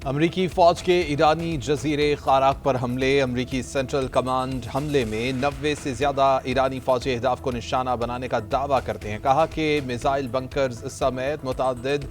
امریکی فوج کے ایرانی جزیرے خاراک پر حملے۔ امریکی سینٹرل کمانڈ حملے میں 90 سے زیادہ ایرانی فوجی اہداف کو نشانہ بنانے کا دعویٰ کرتے ہیں۔ کہا کہ میزائل بنکرز سمیت متعدد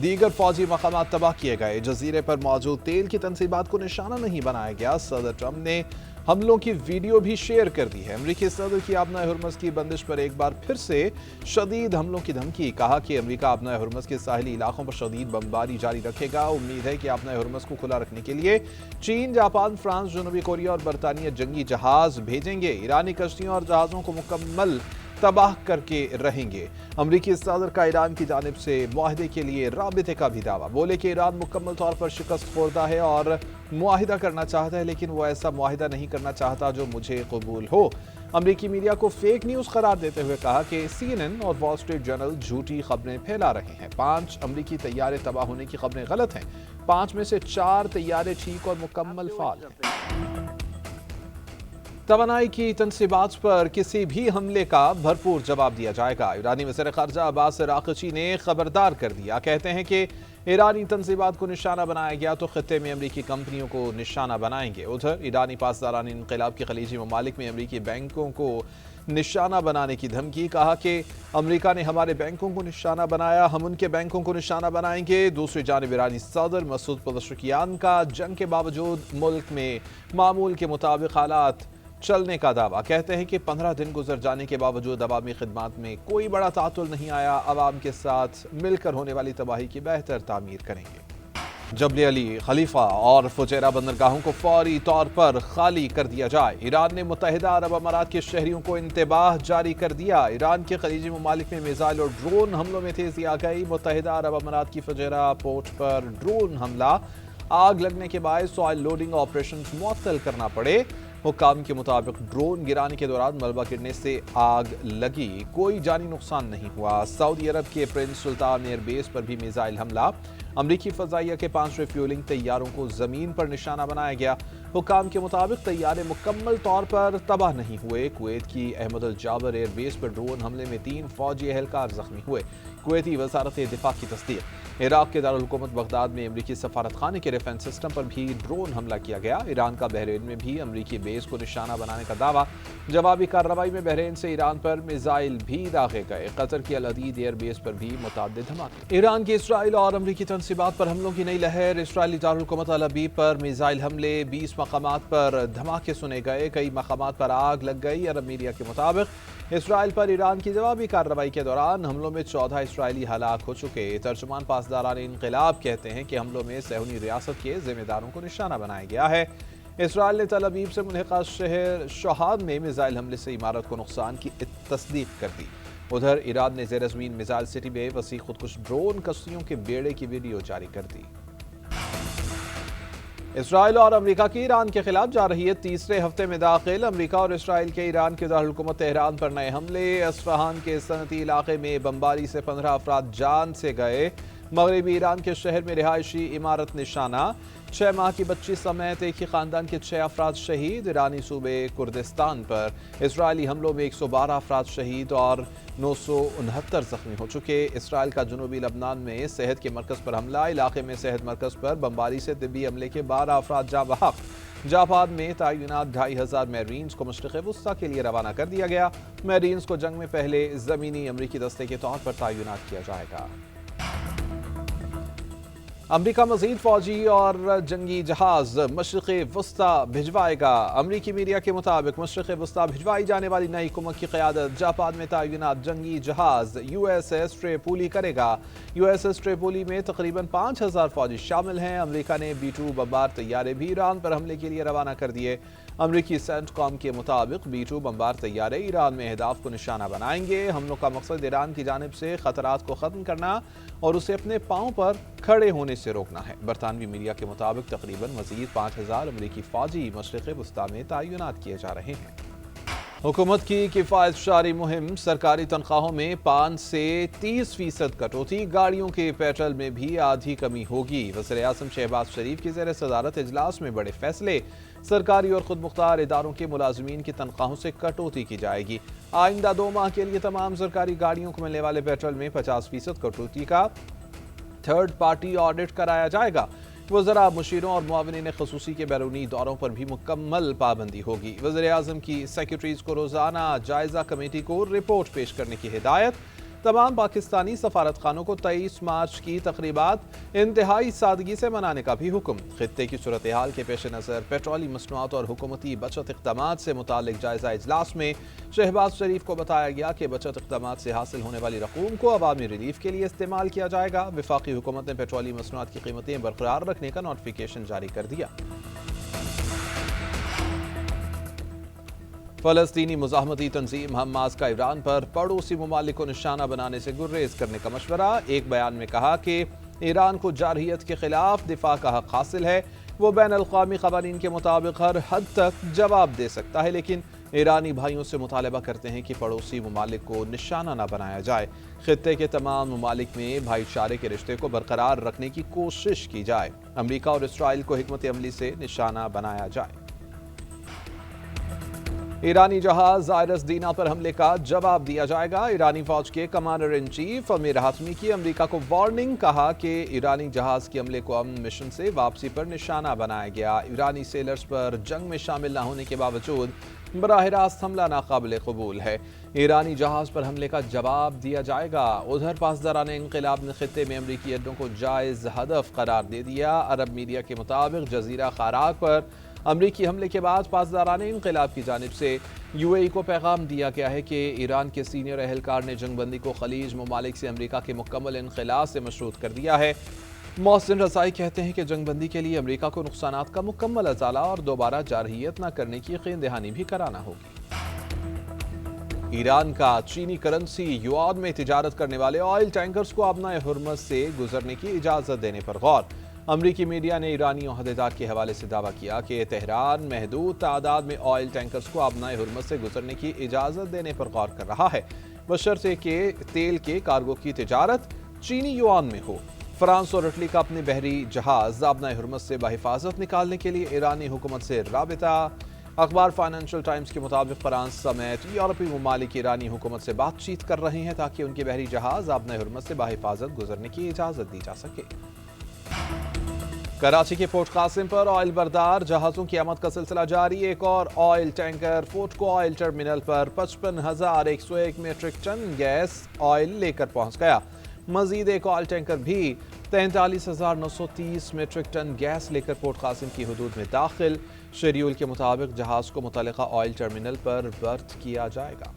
دیگر فوجی مقامات تباہ کیے گئے۔ جزیرے پر موجود تیل کی تنصیبات کو نشانہ نہیں بنایا گیا۔ صدر ٹرمپ نے حملوں کی ویڈیو بھی شیئر کر دی ہے۔ امریکی صدر کی آبنائے ہرمز کی بندش پر ایک بار پھر سے شدید حملوں کی دھمکی۔ کہا کہ امریکہ آبنائے ہرمز کے ساحلی علاقوں پر شدید بمباری جاری رکھے گا۔ امید ہے کہ آبنائے ہرمز کو کھلا رکھنے کے لیے چین، جاپان، فرانس، جنوبی کوریا اور برطانیہ جنگی جہاز بھیجیں گے۔ ایرانی کشتیوں اور جہازوں کو مکمل تباہ کر کے رہیں گے۔ امریکی صدر کا ایران کی جانب سے معاہدے کے لیے رابطے کا بھی دعویٰ۔ بولے کہ ایران مکمل طور پر شکست خوردہ ہے اور معاہدہ کرنا چاہتا ہے، لیکن وہ ایسا معاہدہ نہیں کرنا چاہتا جو مجھے قبول ہو۔ امریکی میڈیا کو فیک نیوز قرار دیتے ہوئے کہا کہ CNN اور وال اسٹریٹ جرنل جھوٹی خبریں پھیلا رہے ہیں۔ 5 امریکی طیارے تباہ ہونے کی خبریں غلط ہیں۔ 5 میں سے 4 طیارے ٹھیک اور مکمل فعال ہیں۔ توانائی کی تنصیبات پر کسی بھی حملے کا بھرپور جواب دیا جائے گا۔ ایرانی وزیر خارجہ عباس عراقچی نے خبردار کر دیا۔ کہتے ہیں کہ ایرانی تنصیبات کو نشانہ بنایا گیا تو خطے میں امریکی کمپنیوں کو نشانہ بنائیں گے۔ ادھر ایرانی پاسداران انقلاب کے خلیجی ممالک میں امریکی بینکوں کو نشانہ بنانے کی دھمکی۔ کہا کہ امریکہ نے ہمارے بینکوں کو نشانہ بنایا، ہم ان کے بینکوں کو نشانہ بنائیں گے۔ دوسری جانب ایرانی صدر مسعود پزشکیان کا جنگ کے باوجود ملک میں معمول کے مطابق حالات چلنے کا دعویٰ۔ کہتے ہیں کہ 15 دن گزر جانے کے باوجود عوامی خدمات میں کوئی بڑا تعطل نہیں آیا۔ عوام کے ساتھ مل کر ہونے والی تباہی کی بہتر تعمیر کریں گے۔ جبل علی، خلیفہ اور فجیرہ بندرگاہوں کو فوری طور پر خالی کر دیا جائے۔ ایران نے متحدہ عرب امارات کے شہریوں کو انتباہ جاری کر دیا۔ ایران کے خلیجی ممالک میں میزائل اور ڈرون حملوں میں تیزی آ گئی۔ متحدہ عرب امارات کی فجیرہ پورٹ پر ڈرون حملہ، آگ لگنے کے باعث آئل لوڈنگ آپریشنز معطل کرنا پڑے۔ حکام کے مطابق ڈرون گرانے کے دوران ملبہ گرنے سے آگ لگی، کوئی جانی نقصان نہیں ہوا۔ سعودی عرب کے پرنس سلطان ایئر بیس پر بھی میزائل حملہ۔ امریکی فضائیہ کے 5 ریفیولنگ طیاروں کو زمین پر نشانہ بنایا گیا۔ حکام کے مطابق طیارے مکمل طور پر تباہ نہیں ہوئے۔ کویت کی احمد الجابر ایئر بیس پر ڈرون حملے میں 3 فوجی اہلکار زخمی ہوئے۔ کویتی وزارت دفاع کی تصدیق۔ عراق کے دارالحکومت بغداد میں امریکی سفارت خانے کے ڈیفنس سسٹم پر بھی ڈرون حملہ کیا گیا۔ ایران کا بحرین میں بھی امریکی بیس کو نشانہ بنانے کا دعویٰ۔ جوابی کارروائی میں بحرین سے ایران پر میزائل بھی داغے گئے۔ قطر کی العدید ایئر بیس پر بھی متعدد دھماکے۔ ایران کی اسرائیل اور امریکی تنصیبات پر حملوں کی نئی لہر۔ اسرائیلی دارالحکومت تل ابیب پر میزائل حملے، 20 مقامات پر دھماکے سنے گئے، کئی مقامات پر آگ لگ گئی۔ عرب میڈیا کے مطابق اسرائیل پر ایران کی جوابی کارروائی کے دوران حملوں میں 14 اسرائیلی ہلاک ہو چکے۔ ترجمان پاسداران انقلاب کہتے ہیں کہ حملوں میں صہیونی ریاست کے ذمہ داروں کو نشانہ بنایا گیا ہے۔ اسرائیل نے تل ابیب سے ملحقہ شہر شہاد میں میزائل حملے سے عمارت کو نقصان کی تصدیق کر دی۔ ادھر ایران نے زیر زمین میزائل سٹی میں وسیع خودکش ڈرون کشتیوں کے بیڑے کی ویڈیو جاری کر دی۔ اسرائیل اور امریکہ کی ایران کے خلاف جا رہی ہے تیسرے ہفتے میں داخل۔ امریکہ اور اسرائیل کے ایران کے دارالحکومت تہران پر نئے حملے۔ اصفہان کے صنعتی علاقے میں بمباری سے 15 افراد جان سے گئے۔ مغربی ایران کے شہر میں رہائشی عمارت نشانہ، 6 ماہ کی بچی سمیت ایک ہی خاندان کے 6 افراد شہید۔ ایرانی صوبے کردستان پر اسرائیلی حملوں میں 112 افراد شہید اور 969 زخمی ہو چکے۔ اسرائیل کا جنوبی لبنان میں صحت کے مرکز پر حملہ، علاقے میں صحت مرکز پر بمباری سے طبی عملے کے 12 افراد جاں بحق۔ جاپان میں تعینات 2500 میرینز کو مشرق وسطیٰ کے لیے روانہ کر دیا گیا۔ میرینز کو جنگ میں پہلے زمینی امریکی دستے کے طور پر تعینات کیا جائے گا۔ امریکہ مزید فوجی اور جنگی جہاز مشرق وسطیٰ بھجوائے گا۔ امریکی میڈیا کے مطابق مشرق وسطیٰ بھجوائی جانے والی نئی کمک کی قیادت جاپان میں تعینات جنگی جہاز USS ٹریپولی کرے گا۔ USS ٹریپولی میں تقریباً 5000 فوجی شامل ہیں۔ امریکہ نے B-2 بمبار طیارے بھی ایران پر حملے کے لیے روانہ کر دیے۔ امریکی سینٹ کام کے مطابق B-2 بمبار طیارے ایران میں اہداف کو نشانہ بنائیں گے۔ حملوں کا مقصد ایران کی جانب سے خطرات کو ختم کرنا اور اسے اپنے پاؤں پر کھڑے ہونے سے روکنا ہے۔ برطانوی میڈیا کے مطابق تقریباً مزید 5000 امریکی فوجی مشرق وسطیٰ میں تعینات کیے جا رہے ہیں۔ حکومت کی کفایت شعاری مہم، سرکاری تنخواہوں میں 5 سے 30% کٹوتی، گاڑیوں کے پیٹرول میں بھی آدھی کمی ہوگی۔ وزیر اعظم شہباز شریف کی زیر صدارت اجلاس میں بڑے فیصلے۔ سرکاری اور خود مختار اداروں کے ملازمین کی تنخواہوں سے کٹوتی کی جائے گی۔ آئندہ 2 ماہ کے لیے تمام سرکاری گاڑیوں کو ملنے والے پیٹرول میں 50% کٹوتی کا تھرڈ پارٹی آڈٹ کرایا جائے گا۔ وزراء مشیروں اور معاونین خصوصی کے بیرونی دوروں پر بھی مکمل پابندی ہوگی۔ وزیر اعظم کی سیکرٹریز کو روزانہ جائزہ کمیٹی کو رپورٹ پیش کرنے کی ہدایت۔ تمام پاکستانی سفارت خانوں کو 23 مارچ کی تقریبات انتہائی سادگی سے منانے کا بھی حکم۔ خطے کی صورتحال کے پیش نظر پیٹرولیم مصنوعات اور حکومتی بچت اقدامات سے متعلق جائزہ اجلاس میں شہباز شریف کو بتایا گیا کہ بچت اقدامات سے حاصل ہونے والی رقوم کو عوامی ریلیف کے لیے استعمال کیا جائے گا۔ وفاقی حکومت نے پیٹرولیم مصنوعات کی قیمتیں برقرار رکھنے کا نوٹیفیکیشن جاری کر دیا۔ فلسطینی مزاحمتی تنظیم حماس کا ایران پر پڑوسی ممالک کو نشانہ بنانے سے گریز کرنے کا مشورہ۔ ایک بیان میں کہا کہ ایران کو جارحیت کے خلاف دفاع کا حق حاصل ہے۔ وہ بین الاقوامی قوانین کے مطابق ہر حد تک جواب دے سکتا ہے، لیکن ایرانی بھائیوں سے مطالبہ کرتے ہیں کہ پڑوسی ممالک کو نشانہ نہ بنایا جائے۔ خطے کے تمام ممالک میں بھائی چارے کے رشتے کو برقرار رکھنے کی کوشش کی جائے۔ امریکہ اور اسرائیل کو حکمت عملی سے نشانہ بنایا جائے۔ ایرانی جہاز زائرس دینا پر حملے کا جواب دیا جائے گا۔ ایرانی فوج کے commander in chief Amir Hatami کی امریکہ کو وارننگ، کہا کہ ایرانی جہاز کی عملے کو امن مشن سے واپسی پر نشانہ بنایا گیا۔ ایرانی سیلرز پر جنگ میں شامل نہ ہونے کے باوجود براہ راست حملہ ناقابل قبول ہے۔ ایرانی جہاز پر حملے کا جواب دیا جائے گا۔ ادھر پاسداران انقلاب نے خطے میں امریکی اڈوں کو جائز ہدف قرار دے دیا۔ عرب میڈیا کے مطابق جزیرہ خاراک پر امریکی حملے کے بعد پاسداران انقلاب کی جانب سے یو اے ای کو پیغام دیا گیا ہے کہ ایران کے سینئر اہلکار نے جنگ بندی کو خلیج ممالک سے امریکہ کے مکمل انخلاء سے مشروط کر دیا ہے۔ محسن رضائی کہتے ہیں کہ جنگ بندی کے لیے امریکہ کو نقصانات کا مکمل ازالہ اور دوبارہ جارحیت نہ کرنے کی یقین دہانی بھی کرانا ہوگی۔ ایران کا چینی کرنسی یوان میں تجارت کرنے والے آئل ٹینکرز کو آبنائے ہرمز سے گزرنے کی اجازت دینے پر غور۔ امریکی میڈیا نے ایرانی عہدیدار کے حوالے سے دعویٰ کیا کہ تہران محدود تعداد میں آئل ٹینکرز کو آبنائے ہرمز سے گزرنے کی اجازت دینے پر غور کر رہا ہے، بشرطے کہ تیل کے کارگو کی تجارت چینی یوان میں ہو۔ فرانس اور اٹلی کا اپنے بحری جہاز آبنائے ہرمز سے بحفاظت نکالنے کے لیے ایرانی حکومت سے رابطہ۔ اخبار فائنینشل ٹائمز کے مطابق فرانس سمیت یورپی ممالک ایرانی حکومت سے بات چیت کر رہے ہیں تاکہ ان کے بحری جہاز آبنائے ہرمز سے بحفاظت گزرنے کی اجازت دی جا سکے۔ کراچی کے فورٹ قاسم پر آئل بردار جہازوں کی آمد کا سلسلہ جاری۔ ایک اور آئل ٹینکر فورٹ کو آئل ٹرمینل پر 55,101 میٹرک ٹن گیس آئل لے کر پہنچ گیا۔ مزید ایک آئل ٹینکر بھی 43,930 میٹرک ٹن گیس لے کر فورٹ قاسم کی حدود میں داخل۔ شیڈول کے مطابق جہاز کو متعلقہ آئل ٹرمینل پر برتھ کیا جائے گا۔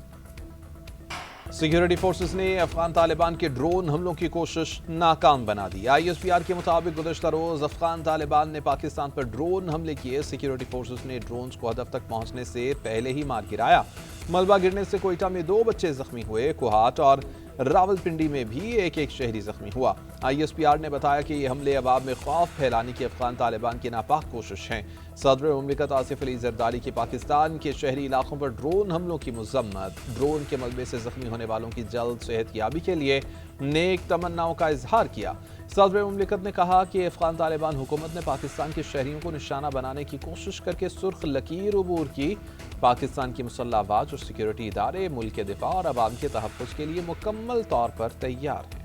سیکیورٹی فورسز نے افغان طالبان کے ڈرون حملوں کی کوشش ناکام بنا دی۔ ISPR کے مطابق گزشتہ روز افغان طالبان نے پاکستان پر ڈرون حملے کیے۔ سیکیورٹی فورسز نے ڈرونز کو ہدف تک پہنچنے سے پہلے ہی مار گرایا۔ ملبہ گرنے سے کوئٹہ میں 2 بچے زخمی ہوئے۔ کوہاٹ اور راولپنڈی میں بھی ایک شہری زخمی ہوا۔ ISPR نے بتایا کہ یہ حملے عوام میں خوف پھیلانے کی افغان طالبان کی ناپاک کوشش ہیں۔ صدر مملکت آصف علی زرداری کی پاکستان کے شہری علاقوں پر ڈرون حملوں کی مذمت۔ ڈرون کے ملبے سے زخمی ہونے والوں کی جلد صحت یابی کے لیے نیک تمناؤں کا اظہار کیا۔ صدر مملکت نے کہا کہ افغان طالبان حکومت نے پاکستان کے شہریوں کو نشانہ بنانے کی کوشش کر کے سرخ لکیر عبور کی۔ پاکستان کی مسلح افواج اور سیکیورٹی ادارے ملک کے دفاع اور عوام کے تحفظ کے لیے مکمل طور پر تیار ہیں۔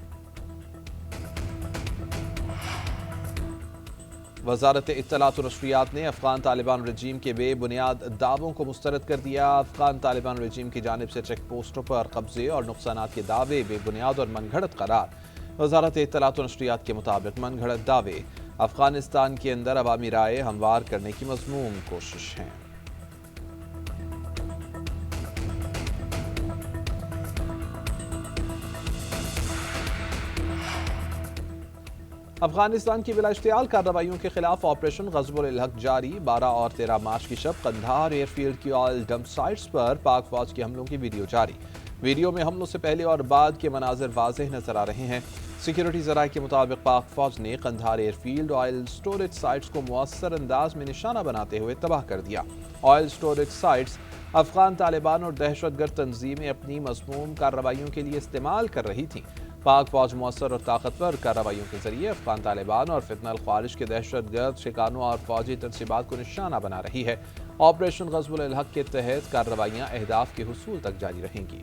وزارت اطلاعات و نشریات نے افغان طالبان رجیم کے بے بنیاد دعووں کو مسترد کر دیا۔ افغان طالبان رجیم کی جانب سے چیک پوسٹوں پر قبضے اور نقصانات کے دعوے بے بنیاد اور من گھڑت قرار۔ وزارت اطلاعات و نشریات کے مطابق من گھڑت دعوے افغانستان کے اندر عوامی رائے ہموار کرنے کی مذموم کوشش ہیں۔ افغانستان کی بلا اشتعال کارروائیوں کے خلاف آپریشن غزب الحق جاری۔ 12 اور 13 مارچ کی شب قندھار ایئر فیلڈ کی آئل ڈمپ سائٹس پر پاک فوج کے حملوں کی ویڈیو جاری۔ ویڈیو میں حملوں سے پہلے اور بعد کے مناظر واضح نظر آ رہے ہیں۔ سیکیورٹی ذرائع کے مطابق پاک فوج نے Kandahar airfield oil storage sites کو مؤثر انداز میں نشانہ بناتے ہوئے تباہ کر دیا۔ Oil storage sites Afghan Taliban اور دہشت گرد تنظیمیں اپنی مذموم کارروائیوں کے لیے استعمال کر رہی تھیں۔ پاک فوج مؤثر اور طاقتور کارروائیوں کے ذریعے افغان طالبان اور فتنہ الخوارج کے دہشت گرد ٹھکانوں اور فوجی تنصیبات کو نشانہ بنا رہی ہے۔ آپریشن غزب الحق کے تحت کارروائیاں اہداف کے حصول تک جاری رہیں گی۔